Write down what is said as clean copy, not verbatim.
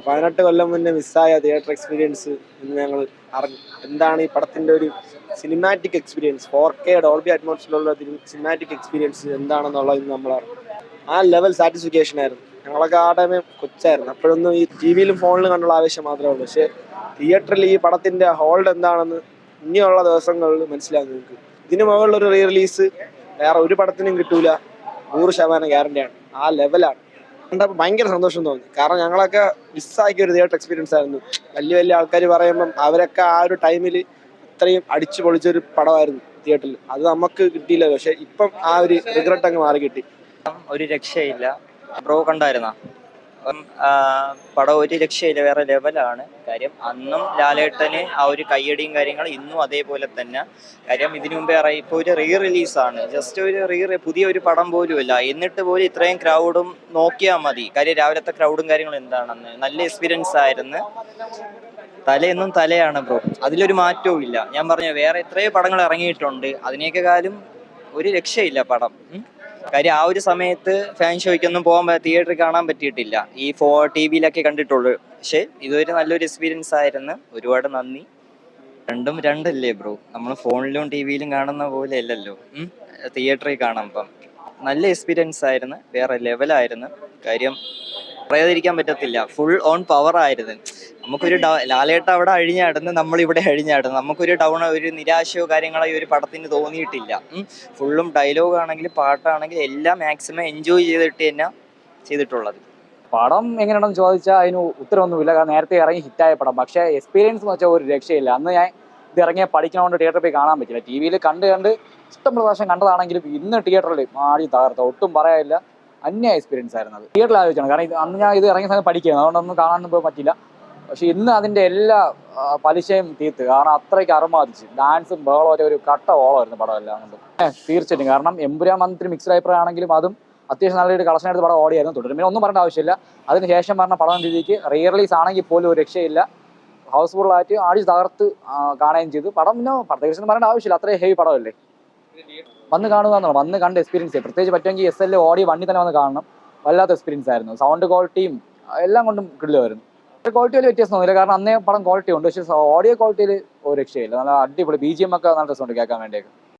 18 കൊല്ലം മുന്നേ മിസ്സായ theatre experience ഇന്ന് ഞങ്ങൾ അറിഞ്ഞു. എന്താണ് ഈ പടത്തിൻ്റെ ഒരു സിനിമാറ്റിക് എക്സ്പീരിയൻസ്, 4K ഡോൾബി അറ്റ്മോസ്ഫിയറിലുള്ള സിനിമാറ്റിക് എക്സ്പീരിയൻസ് എന്താണെന്നുള്ളത് നമ്മൾ അറിഞ്ഞു. ആ ലെവൽ സാറ്റിസ്ഫിക്കേഷൻ ആയിരുന്നു. ഞങ്ങളൊക്കെ ആ ടൈം കൊച്ചായിരുന്നു. അപ്പോഴൊന്നും ഈ ടി വിയിലും ഫോണിലും കണ്ടുള്ള ആവശ്യം മാത്രമേ ഉള്ളൂ. പക്ഷേ തിയേറ്ററിൽ ഈ പടത്തിൻ്റെ ഹോൾഡ് എന്താണെന്ന് ഇനിയുള്ള ദിവസങ്ങളിൽ മനസ്സിലാകും നിങ്ങൾക്ക്. ഇതിന് മുകളിലൊരു റീ റിലീസ് വേറെ ഒരു പടത്തിനും കിട്ടൂല, 100% ഗ്യാരണ്ടിയാണ്. ആ ലെവലാണ്. കണ്ടപ്പോൾ ഭയങ്കര സന്തോഷം തോന്നി. കാരണം ഞങ്ങളൊക്കെ മിസ്സാക്കിയ ഒരു തിയേറ്റർ എക്സ്പീരിയൻസ് ആയിരുന്നു. വലിയ വലിയ ആൾക്കാർ പറയുമ്പം അവരൊക്കെ ആ ഒരു ടൈമിൽ അത്രയും അടിച്ചു പൊളിച്ചൊരു പടമായിരുന്നു തിയേറ്ററിൽ. അത് നമുക്ക് കിട്ടിയില്ല. പക്ഷെ ഇപ്പം ആ ഒരു റിഗ്രറ്റ് അങ്ങ് മാറി കിട്ടി. ഒരു രക്ഷയില്ല. ബ്രോ കണ്ടായിരുന്ന പടം ഒരു രക്ഷയില്ല, വേറെ ലെവലാണ്. കാര്യം അന്നും ലാലേട്ടന് ആ ഒരു കയ്യടിയും കാര്യങ്ങളും ഇന്നും അതേപോലെ തന്നെ. കാര്യം ഇതിനു മുമ്പേ ഇപ്പോൾ ഒരു റീ റിലീസാണ്, ജസ്റ്റ് ഒരു പുതിയ ഒരു പടം പോലുമല്ല, എന്നിട്ട് പോലും ഇത്രയും ക്രൗഡും നോക്കിയാൽ മതി. കാര്യം രാവിലത്തെ ക്രൗഡും കാര്യങ്ങളും എന്താണെന്ന് നല്ല എക്സ്പീരിയൻസ് ആയിരുന്നു. തലയെന്നും തലയാണ് ബ്രോ, അതിലൊരു മാറ്റവും ഇല്ല. ഞാൻ പറഞ്ഞു വേറെ എത്രയോ പടങ്ങൾ ഇറങ്ങിയിട്ടുണ്ട്, അതിനേക്കാളും ഒരു രക്ഷയില്ല പടം. കാര്യം ആ ഒരു സമയത്ത് ഫാൻ ഷോയ്ക്കൊന്നും തിയേറ്ററിൽ കാണാൻ പറ്റിയിട്ടില്ല, ഈ ടി വിയിലൊക്കെ കണ്ടിട്ടുള്ളൂ. പക്ഷെ ഇതൊരു നല്ലൊരു എക്സ്പീരിയൻസ് ആയിരുന്നു. ഒരുപാട് നന്ദി. രണ്ടും രണ്ടല്ലേ ബ്രോ, നമ്മൾ ഫോണിലും ടി വിയിലും കാണുന്ന പോലെ അല്ലല്ലോ തിയേറ്ററിൽ കാണുമ്പം. നല്ല എക്സ്പീരിയൻസ് ആയിരുന്നു, വേറെ ലെവലായിരുന്നു. കാര്യം പറയാതിരിക്കാൻ പറ്റത്തില്ല, ഫുൾ ഓൺ പവർ ആയിരുന്നു. നമുക്കൊരു ലാലേട്ട അവിടെ അഴിഞ്ഞാടുന്നു, നമ്മളിവിടെ അഴിഞ്ഞാടുന്നു. നമുക്കൊരു ഒരു നിരാശയോ കാര്യങ്ങളോ ഈ ഒരു പടത്തിന് തോന്നിയിട്ടില്ല. ഫുള്ളും ഡയലോഗ് ആണെങ്കിലും പാട്ടാണെങ്കിലും എല്ലാം മാക്സിമം എൻജോയ് ചെയ്തിട്ട് തന്നെ ചെയ്തിട്ടുള്ളത്. പടം എങ്ങനെയാണെന്ന് ചോദിച്ചാൽ അതിന് ഉത്തരവൊന്നുമില്ല. കാരണം നേരത്തെ ഇറങ്ങി ഹിറ്റായ പടം. പക്ഷേ എക്സ്പീരിയൻസ് എന്ന് വെച്ചാൽ ഒരു രക്ഷയില്ല. അന്ന് ഞാൻ ഇത് ഇറങ്ങിയ പഠിക്കണോണ്ട് തിയേറ്ററിൽ പോയി കാണാൻ പറ്റില്ല. ടി വിയിൽ കണ്ട് ഇഷ്ടംപോലെ പ്രാവശ്യം കണ്ടതാണെങ്കിലും ഇന്ന് തിയേറ്ററിൽ ആടി തകർത്ത, ഒട്ടും പറയാനില്ല. അന്യ എക്സ്പീരിയൻസ് ആയിരുന്നു അത്. തിയേറ്ററിൽ ആലോചിച്ചാണ്. കാരണം അന്ന് ഞാൻ ഇത് ഇറങ്ങിയ സമയം പഠിക്കുകയാണ്, അതുകൊണ്ടൊന്നും കാണാനൊന്നും പോയി പറ്റില്ല. പക്ഷെ ഇന്ന് അതിൻ്റെ എല്ലാ പലിശയും തീർത്ത്. കാരണം അത്രയ്ക്ക് അറുമാദിച്ച് ഡാൻസും ബഹളവും ഒരു കട്ട ഓളമായിരുന്നു പടം എല്ലാം കൊണ്ടും. തീർച്ചയായിട്ടും. കാരണം എമ്പുരാൻ വന്നിട്ട് മിക്സ്ഡ് അഭിപ്രായം ആണെങ്കിലും അതും അത്യാവശ്യം നല്ലൊരു കളക്ഷൻ എടുത്ത് പടം ഓടിയായിരുന്നു. തുടരും പിന്നെ ഒന്നും പറയേണ്ട ആവശ്യമില്ല. അതിനുശേഷം പറഞ്ഞ പടം രീതിക്ക് റീ റിലീസ് ആണെങ്കിൽ പോലും ഒരു രക്ഷയില്ല. ഹൗസ്ഫുള്ളായിട്ട് ആടി തകർത്ത് കാണുകയും ചെയ്തു. പടം പിന്നെ പ്രത്യേകിച്ച് പറയേണ്ട ആവശ്യമില്ല, അത്രയും ഹെവി പടമല്ലേ. വന്ന് കാണുക എന്നുള്ളത്, വന്ന് കണ്ട് എക്സ്പീരിയൻസ് ചെയ്യും. പ്രത്യേകിച്ച് പറ്റുമെങ്കിൽ SL ഓടി വണ്ടി തന്നെ വന്ന് കാണണം. വല്ലാത്ത എക്സ്പീരിയൻസ് ആയിരുന്നു. സൗണ്ട് ക്വാളിറ്റിയും എല്ലാം കൊണ്ടും കിടിലമായിരുന്നു. ക്വാളിറ്റി വലിയ വ്യത്യാസം തോന്നില്ല. കാരണം അന്നേ പടം ക്വാളിറ്റി ഉണ്ട്, പക്ഷേ ഓഡിയോ ക്വാളിറ്റിയിൽ ഒരു രക്ഷയില്ല. നല്ല അടിപൊളി BGM ഒക്കെ നല്ല രസമുണ്ട് കേൾക്കാൻ വേണ്ടിയൊക്കെ.